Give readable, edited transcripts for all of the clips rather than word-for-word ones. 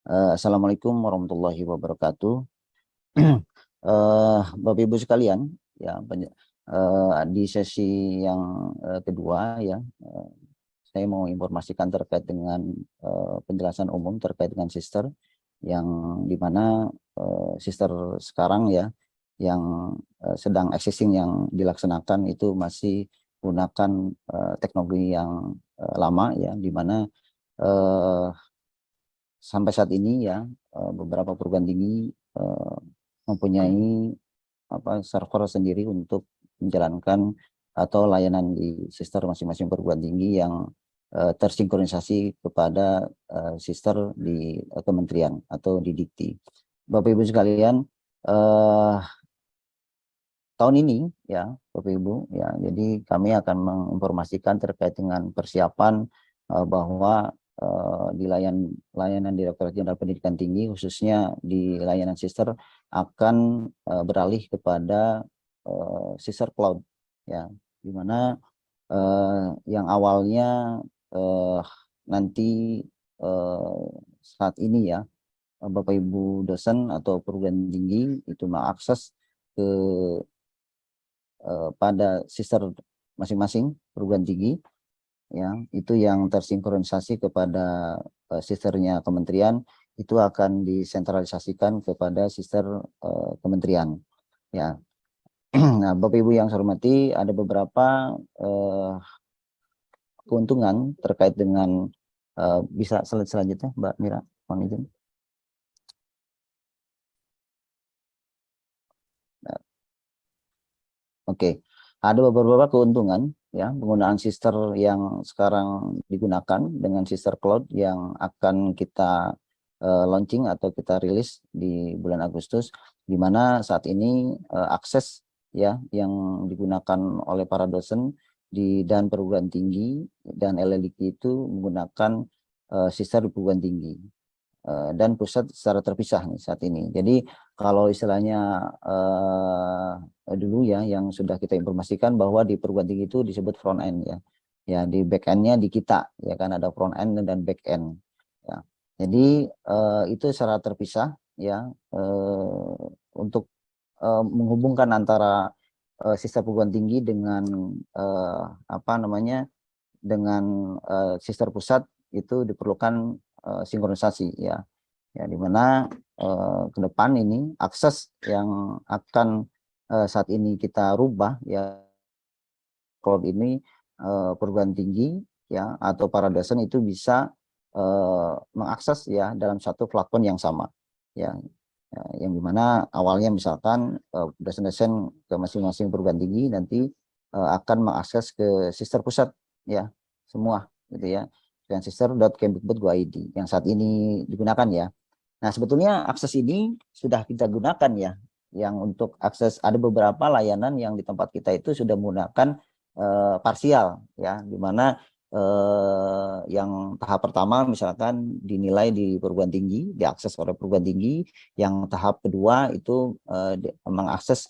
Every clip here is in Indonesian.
Assalamualaikum warahmatullahi wabarakatuh. Bapak Ibu sekalian, ya di sesi yang kedua ya, saya mau informasikan terkait dengan penjelasan umum terkait dengan sister yang dimana sister sekarang ya, yang sedang existing yang dilaksanakan itu masih menggunakan teknologi yang lama ya, dimana sampai saat ini ya beberapa perguruan tinggi mempunyai server sendiri untuk menjalankan atau layanan di sister masing-masing perguruan tinggi yang tersinkronisasi kepada sister di kementerian atau di Dikti. Bapak Ibu sekalian, tahun ini ya Bapak Ibu ya, jadi kami akan menginformasikan terkait dengan persiapan bahwa di layanan Direktorat Jenderal Pendidikan Tinggi khususnya di layanan sister akan beralih kepada sister cloud ya, di mana yang awalnya nanti saat ini ya Bapak Ibu dosen atau perguruan tinggi itu mengakses ke pada sister masing-masing perguruan tinggi ya, itu yang tersinkronisasi kepada sisternya kementerian itu akan disentralisasikan kepada sister kementerian ya. Nah, Bapak Ibu yang saya hormati, ada beberapa keuntungan terkait dengan bisa slide selanjutnya Mbak Mira, mohon izin. Nah, Oke, ada beberapa keuntungan ya penggunaan sister yang sekarang digunakan dengan sister cloud yang akan kita launching atau kita rilis di bulan Agustus, di mana saat ini akses ya yang digunakan oleh para dosen di dan perguruan tinggi dan LLDK itu menggunakan sister di perguruan tinggi dan pusat secara terpisah nih saat ini. Jadi kalau istilahnya dulu ya yang sudah kita informasikan bahwa di perguruan tinggi itu disebut front end ya. Ya di back end-nya di kita ya kan, ada front end dan back end ya. Jadi itu secara terpisah ya untuk menghubungkan antara sistem perguruan tinggi dengan dengan sister pusat itu diperlukan sinkronisasi ya. Ya, di mana ke depan ini akses yang akan saat ini kita rubah ya, cloud ini perguruan tinggi ya atau para dosen itu bisa mengakses ya dalam satu platform yang sama ya. Ya, yang dimana awalnya misalkan dosen-dosen ke masing-masing perguruan tinggi nanti akan mengakses ke sister pusat ya semua gitu ya, dan sister.kemdikbud.go.id yang saat ini digunakan ya. Nah, sebetulnya akses ini sudah kita gunakan ya, yang untuk akses ada beberapa layanan yang di tempat kita itu sudah menggunakan parsial ya, di mana yang tahap pertama misalkan dinilai di perguruan tinggi, diakses oleh perguruan tinggi, yang tahap kedua itu mengakses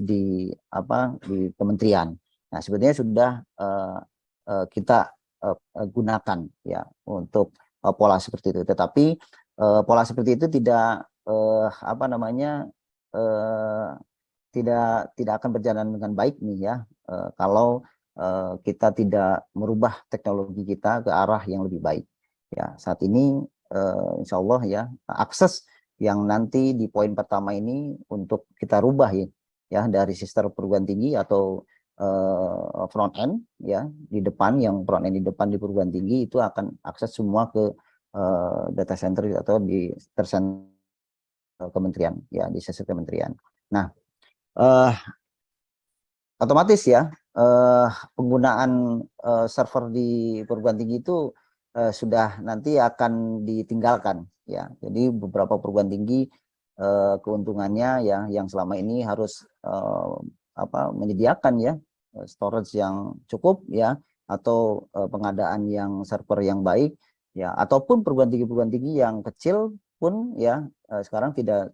di kementerian. Nah, sebetulnya sudah kita gunakan ya untuk pola seperti itu. Tetapi pola seperti itu tidak eh, tidak akan berjalan dengan baik nih ya kalau kita tidak merubah teknologi kita ke arah yang lebih baik ya. Saat ini insya Allah ya akses yang nanti di poin pertama ini untuk kita rubah ya dari sistem perguruan tinggi atau front end ya di depan, yang front end di depan di perguruan tinggi itu akan akses semua ke data center atau di kementerian ya, di sisi kementerian. Nah, eh, otomatis ya penggunaan server di perguruan tinggi itu sudah nanti akan ditinggalkan ya. Jadi beberapa perguruan tinggi keuntungannya ya yang selama ini harus menyediakan ya storage yang cukup ya, atau pengadaan yang server yang baik ya, ataupun perguruan tinggi yang kecil pun ya sekarang tidak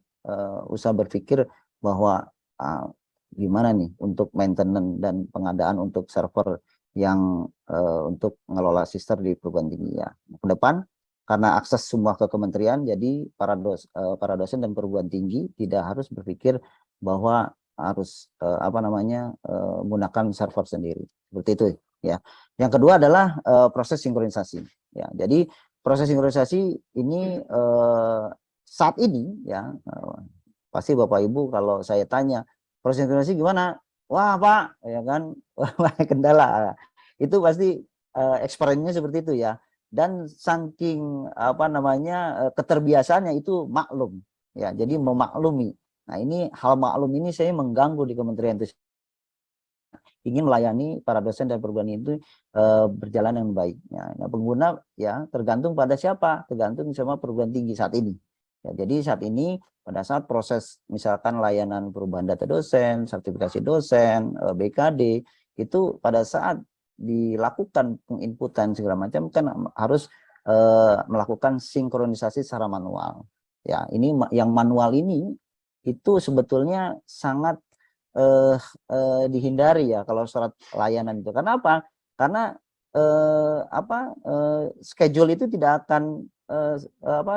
usah berpikir bahwa gimana nih untuk maintenance dan pengadaan untuk server yang untuk mengelola sister di perguruan tinggi ya. Ke depan karena akses semua ke kementerian, jadi para dosen dan perguruan tinggi tidak harus berpikir bahwa harus menggunakan server sendiri. Seperti itu ya. Yang kedua adalah proses sinkronisasi. Ya, jadi proses sinkronisasi ini saat ini ya pasti Bapak Ibu kalau saya tanya proses sinkronisasi gimana? Wah Pak, ya kan, kendala. Itu pasti experience-nya seperti itu ya. Dan saking keterbiasaannya itu maklum ya. Jadi memaklumi. Nah ini hal maklum ini saya mengganggu di kementerian itu, ingin melayani para dosen dan perguruan itu berjalan dengan baik. Ya, nah, pengguna ya tergantung pada siapa, tergantung sama perguruan tinggi saat ini. Ya, jadi saat ini pada saat proses misalkan layanan perubahan data dosen, sertifikasi dosen, BKD itu pada saat dilakukan penginputan segala macam kan harus melakukan sinkronisasi secara manual. Ya, ini yang manual ini itu sebetulnya sangat dihindari ya kalau surat layanan itu. Karena apa? Karena schedule itu tidak akan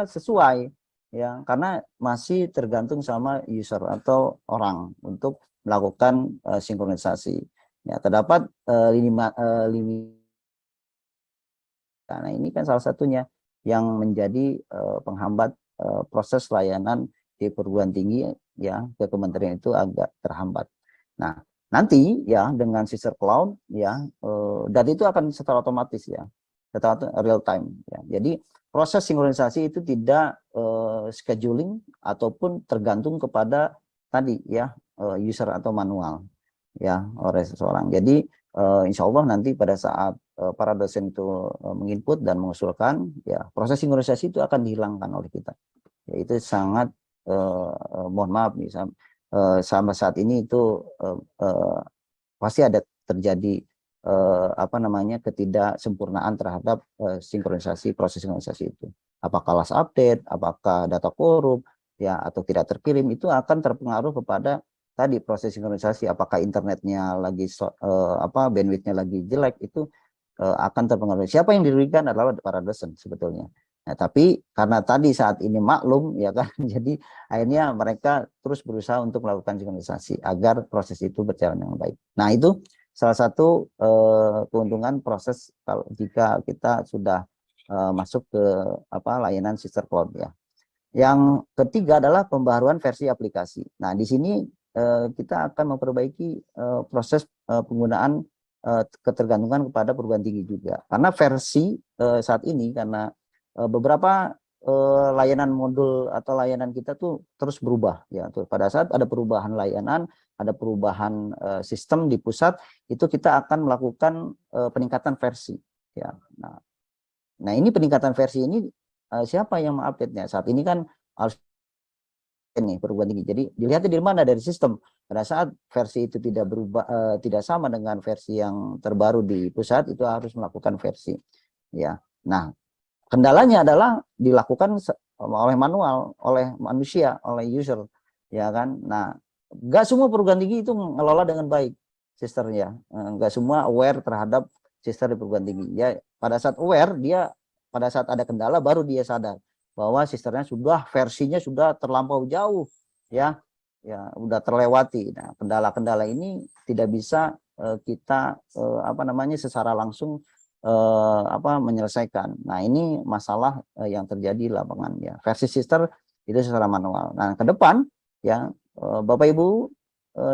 sesuai ya, karena masih tergantung sama user atau orang untuk melakukan sinkronisasi. Ya, terdapat lini. Karena ini kan salah satunya yang menjadi penghambat proses layanan di perguruan tinggi ya ke kementerian itu agak terhambat. Nah, nanti ya dengan sister cloud ya data itu akan secara otomatis ya, secara real time ya. Jadi proses sinkronisasi itu tidak scheduling ataupun tergantung kepada tadi ya user atau manual ya oleh seseorang. Jadi insya Allah nanti pada saat para dosen itu menginput dan mengusulkan ya proses sinkronisasi itu akan dihilangkan oleh kita. Ya, itu sangat mohon maaf nih sampai saat ini itu pasti ada terjadi ketidaksempurnaan terhadap proses sinkronisasi itu. Apakah last update, apakah data korup ya atau tidak terkirim, itu akan terpengaruh kepada tadi proses sinkronisasi. Apakah internetnya lagi bandwidthnya lagi jelek, itu akan terpengaruh. Siapa yang dirugikan adalah para dosen sebetulnya. Nah, tapi karena tadi saat ini maklum ya kan, jadi akhirnya mereka terus berusaha untuk melakukan sinkronisasi agar proses itu berjalan dengan baik. Nah, itu salah satu keuntungan proses kalau jika kita sudah masuk ke layanan sister cloud ya. Yang ketiga adalah pembaharuan versi aplikasi. Nah, di sini kita akan memperbaiki proses penggunaan ketergantungan kepada perguruan tinggi juga. Karena versi saat ini karena beberapa layanan modul atau layanan kita tuh terus berubah ya. Pada saat ada perubahan layanan, ada perubahan sistem di pusat, itu kita akan melakukan peningkatan versi ya. Nah ini peningkatan versi ini siapa yang mengupdate-nya? Saat ini kan harus ini perguruan tinggi. Jadi dilihatnya dari mana? Dari sistem. Pada saat versi itu tidak berubah, tidak sama dengan versi yang terbaru di pusat, itu harus melakukan versi ya. Nah, kendalanya adalah dilakukan oleh manual, oleh manusia, oleh user, ya kan. Nah, nggak semua perguruan tinggi itu mengelola dengan baik sisternya, nggak semua aware terhadap sister di perguruan tinggi. Ya, pada saat aware dia, pada saat ada kendala baru dia sadar bahwa sisternya versinya sudah terlampau jauh, ya, ya, udah terlewati. Nah, kendala-kendala ini tidak bisa kita secara langsung menyelesaikan. Nah, ini masalah yang terjadi di lapangan ya. Versi sister itu secara manual. Nah, ke depan ya Bapak Ibu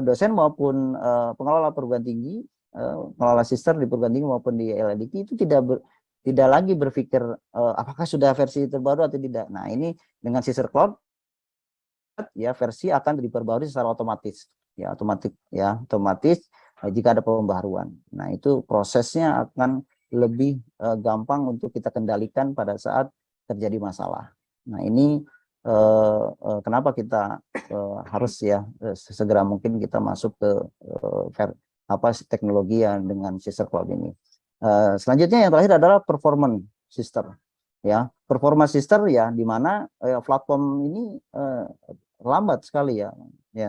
dosen maupun pengelola perguruan tinggi, pengelola sister di perguruan tinggi maupun di LLDK itu tidak lagi berpikir apakah sudah versi terbaru atau tidak. Nah, ini dengan sister cloud ya versi akan diperbarui secara otomatis. Ya, otomatis jika ada pembaharuan. Nah, itu prosesnya akan lebih gampang untuk kita kendalikan pada saat terjadi masalah. Nah, ini kenapa kita harus ya segera mungkin kita masuk ke teknologi yang dengan sister cloud ini. Selanjutnya yang terakhir adalah performance sister. Ya, performance sister ya di mana platform ini lambat sekali ya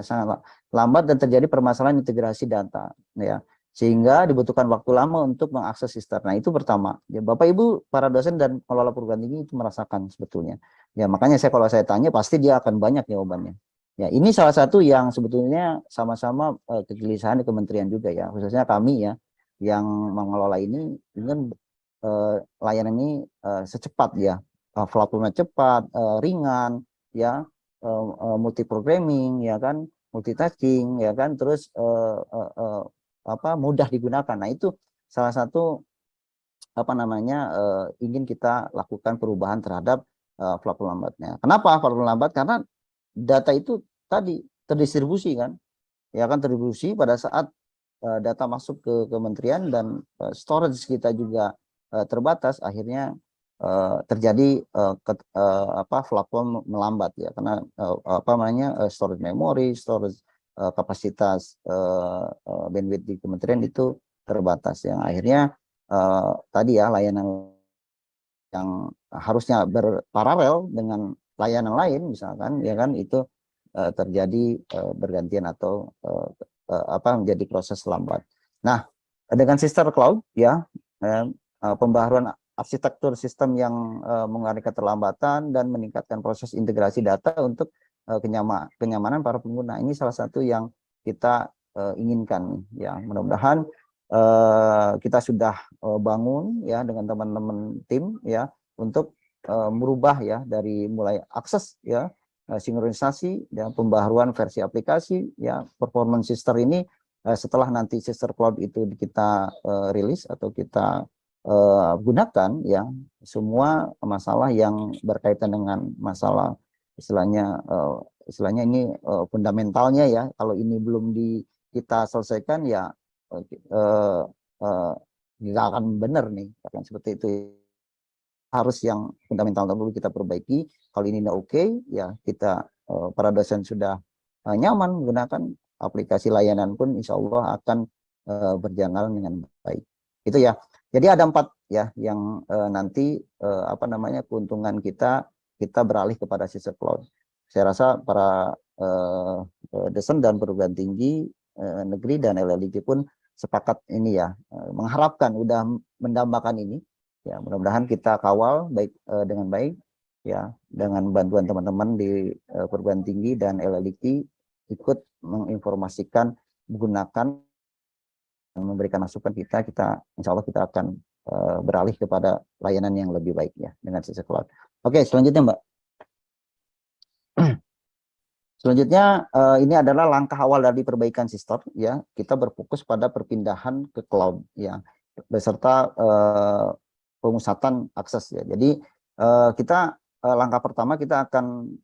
sangat lambat dan terjadi permasalahan integrasi data ya. sehingga dibutuhkan waktu lama untuk mengakses sister. Nah, itu pertama. Ya, Bapak Ibu para dosen dan pengelola perguruan tinggi itu merasakan sebetulnya. Ya, makanya kalau saya tanya pasti dia akan banyak jawabannya. Ya, ini salah satu yang sebetulnya sama-sama kegelisahan di kementerian juga ya, khususnya kami ya yang mengelola ini ingin layanan ini secepat ya, platformnya cepat, ringan ya, multi programming ya kan, multitasking ya kan, terus mudah digunakan. Nah, itu salah satu ingin kita lakukan perubahan terhadap platform lambatnya. Kenapa platform lambat? Karena data itu tadi terdistribusi kan, ya kan, terdistribusi pada saat data masuk ke kementerian dan storage kita juga terbatas, akhirnya terjadi platform melambat ya, karena storage memory, storage kapasitas bandwidth di kementerian itu terbatas, yang akhirnya tadi ya layanan yang harusnya berparalel dengan layanan lain misalkan ya kan, itu terjadi bergantian atau menjadi proses lambat. Nah, dengan sister cloud ya, pembaharuan arsitektur sistem yang mengurangi keterlambatan dan meningkatkan proses integrasi data untuk kenyamanan para pengguna, ini salah satu yang kita inginkan ya. Mudah-mudahan kita sudah bangun ya dengan teman-teman tim ya untuk merubah ya dari mulai akses ya, sinkronisasi dan pembaharuan versi aplikasi ya, performance sister ini setelah nanti sister cloud itu kita rilis atau kita gunakan ya, semua masalah yang berkaitan dengan masalah istilahnya ini fundamentalnya ya, kalau ini belum kita selesaikan ya nggak akan benar nih, akan seperti itu. Harus yang fundamental dulu kita perbaiki. Kalau ini udah oke, ya kita para dosen sudah nyaman menggunakan aplikasi layanan pun insya Allah akan berjalan dengan baik. Itu ya. Jadi ada 4 ya yang nanti keuntungan kita beralih kepada sister cloud. Saya rasa para dosen dan perguruan tinggi negeri dan LLIG pun sepakat ini ya, mengharapkan udah mendambakan ini ya. Mudah-mudahan kita kawal dengan baik ya, dengan bantuan teman-teman di perguruan tinggi dan LLIG ikut menginformasikan, menggunakan, memberikan masukan kita insya Allah kita akan beralih kepada layanan yang lebih baik ya dengan sister cloud. Oke, selanjutnya Mbak. Selanjutnya ini adalah langkah awal dari perbaikan sister ya. Kita berfokus pada perpindahan ke cloud ya, beserta pemusatan akses ya. Jadi kita langkah pertama kita akan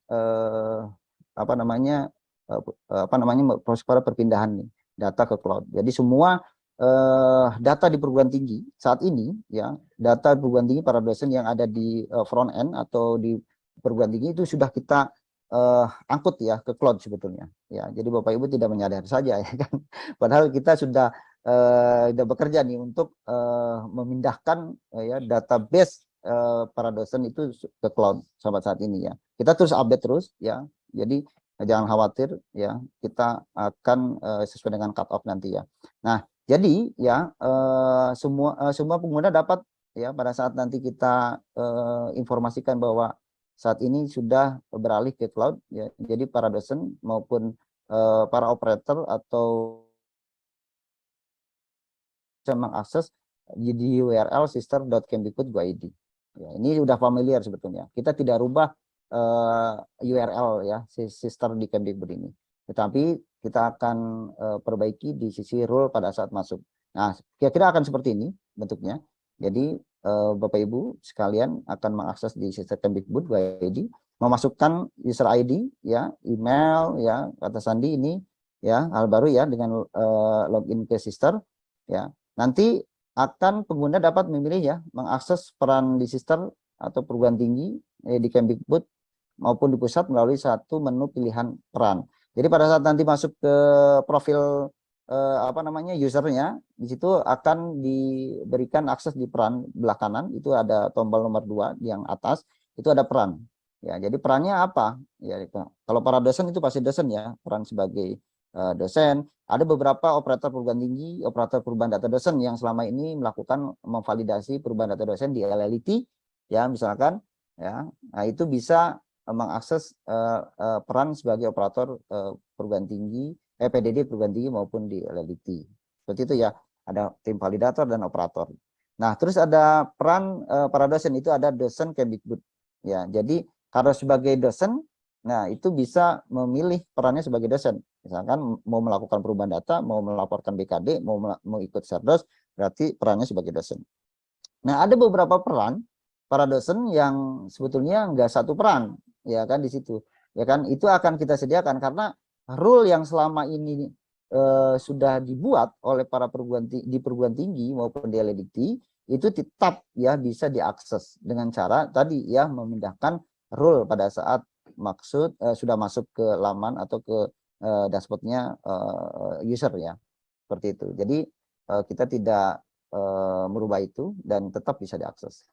proses pada perpindahan nih, data ke cloud. Jadi semua data di perguruan tinggi saat ini ya, data perguruan tinggi para dosen yang ada di front end atau di perguruan tinggi itu sudah kita angkut ya ke cloud sebetulnya ya. Jadi Bapak Ibu tidak menyadari saja ya kan, padahal kita sudah bekerja nih untuk memindahkan ya database para dosen itu ke cloud sampai saat ini ya. Kita terus update terus ya, jadi jangan khawatir ya, kita akan sesuai dengan cut off nanti ya. Nah, jadi ya semua pengguna dapat ya pada saat nanti kita informasikan bahwa saat ini sudah beralih ke cloud ya. Jadi para dosen maupun para operator atau bisa mengakses di URL sister.kemdikbud.go.id. Ya, ini sudah familiar sebetulnya. Kita tidak rubah URL ya sister di Kemdikbud ini, tetapi kita akan perbaiki di sisi rule pada saat masuk. Nah, kira-kira akan seperti ini bentuknya. Jadi Bapak Ibu sekalian akan mengakses di sister Kemdikbud.go.id, memasukkan user ID ya, email ya, kata sandi ini ya, hal baru ya dengan login ke sister ya. Nanti akan pengguna dapat memilih ya, mengakses peran di sister atau perguruan tinggi di Kemdikbud maupun di pusat melalui satu menu pilihan peran. Jadi pada saat nanti masuk ke profil usernya, di situ akan diberikan akses di peran belah kanan, itu ada tombol nomor 2 yang atas, itu ada peran. Ya, jadi perannya apa? Ya, kalau para dosen itu pasti dosen ya, peran sebagai dosen, ada beberapa operator perguruan tinggi, operator perubahan data dosen yang selama ini melakukan memvalidasi perubahan data dosen di LLIT, ya misalkan, ya, nah itu bisa mengakses peran sebagai operator perguruan tinggi, PDD perguruan tinggi maupun di LLIT. Seperti itu ya, ada tim validator dan operator. Nah, terus ada peran para dosen, itu ada dosen Kemdikbud. Ya, jadi kalau sebagai dosen, nah itu bisa memilih perannya sebagai dosen. Misalkan mau melakukan perubahan data, mau melaporkan BKD, mau ikut Serdos, berarti perannya sebagai dosen. Nah, ada beberapa peran para dosen yang sebetulnya nggak satu peran, ya kan di situ. Ya kan, itu akan kita sediakan karena rule yang selama ini sudah dibuat oleh para perguruan tinggi maupun di LLDT itu tetap ya bisa diakses dengan cara tadi ya memindahkan rule pada saat sudah masuk ke laman atau ke dashboardnya user ya, seperti itu. Jadi kita tidak merubah itu dan tetap bisa diakses.